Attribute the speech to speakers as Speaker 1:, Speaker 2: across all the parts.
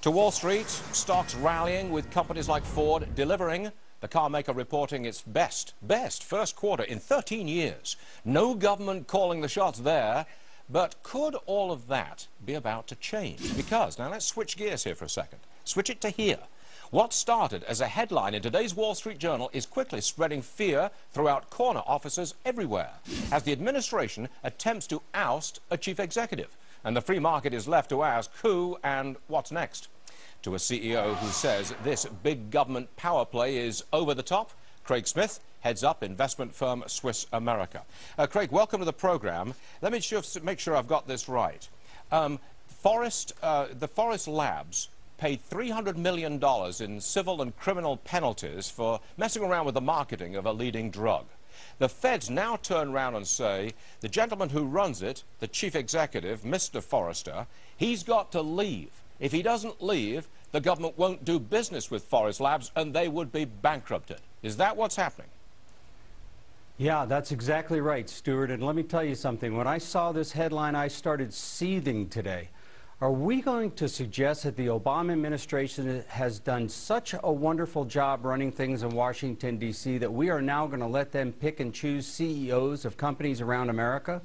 Speaker 1: To Wall Street, stocks rallying with companies like Ford delivering. The car maker reporting its best first quarter in 13 years. No government calling the shots there. But could all of that be about to change? Because, now let's switch gears here for a second. Switch it to here. What started as a headline in today's Wall Street Journal is quickly spreading fear throughout corner offices everywhere as the administration attempts to oust a chief executive. And the free market is left to ask who and what's next. To a CEO who says this big government power play is over the top, Craig Smith heads up investment firm Swiss America. Craig, welcome to the program. Let me make sure I've got this right. The Forest Labs paid $300 million in civil and criminal penalties for messing around with the marketing of a leading drug. The feds now turn around and say the gentleman who runs it, the chief executive, Mr. Forrester, he's got to leave. If he doesn't leave, the government won't do business with Forest Labs and they would be bankrupted. Is that what's happening?
Speaker 2: Yeah, that's exactly right, Stuart. And let me tell you something. When I saw this headline, I started seething today. Are we going to suggest that the Obama administration has done such a wonderful job running things in Washington, D.C., that we are now going to let them pick and choose CEOs of companies around America?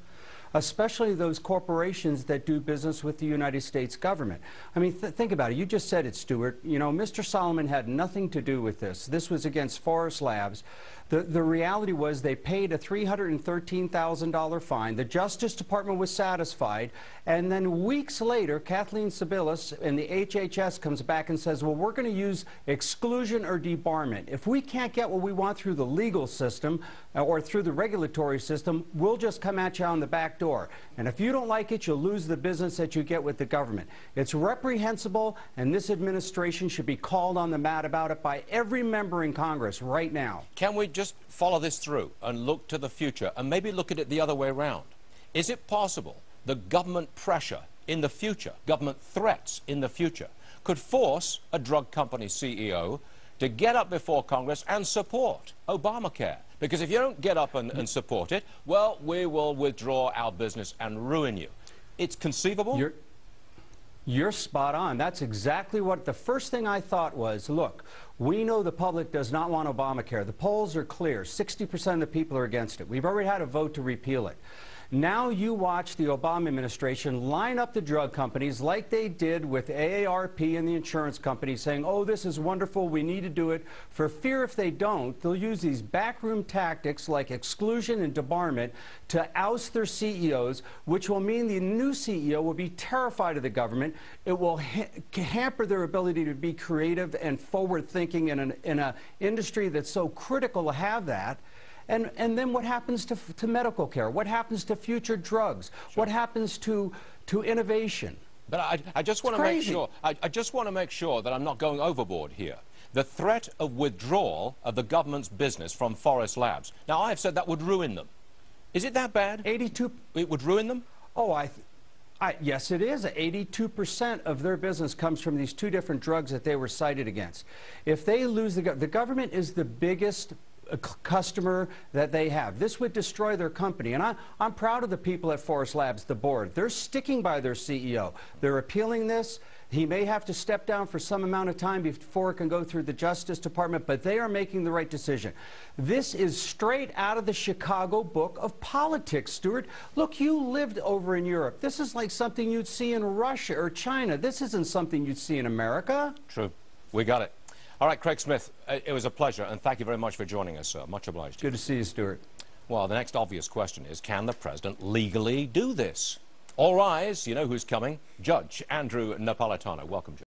Speaker 2: Especially those corporations that do business with the United States government. I mean, think about it. You just said it, Stuart. You know, Mr. Solomon had nothing to do with this. This was against Forest Labs. The reality was they paid a $313,000 fine. The Justice Department was satisfied. And then weeks later, Kathleen Sebelius and the HHS comes back and says, well, we're going to use exclusion or debarment. If we can't get what we want through the legal system or through the regulatory system, we'll just come at you on the back door. And if you don't like it, you'll lose the business that you get with the government. It's reprehensible, and this administration should be called on the mat about it by every member in Congress right now.
Speaker 1: Can we just follow this through and look to the future and maybe look at it the other way around? Is it possible the government pressure in the future, government threats in the future, could force a drug company CEO to get up before Congress and support Obamacare? Because if you don't get up and support it, well, we will withdraw our business and ruin you. It's conceivable?
Speaker 2: You're spot on. That's exactly what the first thing I thought was, look, we know the public does not want Obamacare. The polls are clear. 60% of the people are against it. We've already had a vote to repeal it. Now you watch the Obama administration line up the drug companies like they did with AARP and the insurance companies saying, oh, this is wonderful, we need to do it. For fear if they don't, they'll use these backroom tactics like exclusion and debarment to oust their CEOs, which will mean the new CEO will be terrified of the government. It will hamper their ability to be creative and forward-thinking in an industry that's so critical to have that. And then what happens to medical care? What happens to future drugs? Sure. What happens to innovation?
Speaker 1: But I just want to make sure. I just want to make sure that I'm not going overboard here. The threat of withdrawal of the government's business from Forest Labs. Now, I've said that would ruin them. Is it that bad?
Speaker 2: 82.
Speaker 1: It would ruin them?
Speaker 2: Oh, yes, it is. 82% of their business comes from these two different drugs that they were cited against. If they lose the government is the biggest customer that they have. This would destroy their company. And I'm proud of the people at Forest Labs, the board. They're sticking by their CEO. They're appealing this. He may have to step down for some amount of time before it can go through the Justice Department, but they are making the right decision. This is straight out of the Chicago book of politics, Stuart. Look, you lived over in Europe. This is like something you'd see in Russia or China. This isn't something you'd see in America.
Speaker 1: True. We got it. All right, Craig Smith, it was a pleasure, and thank you very much for joining us, sir. Much obliged.
Speaker 2: Good to see you, Stuart.
Speaker 1: Well, the next obvious question is, can the president legally do this? All rise, you know who's coming. Judge Andrew Napolitano. Welcome, Judge.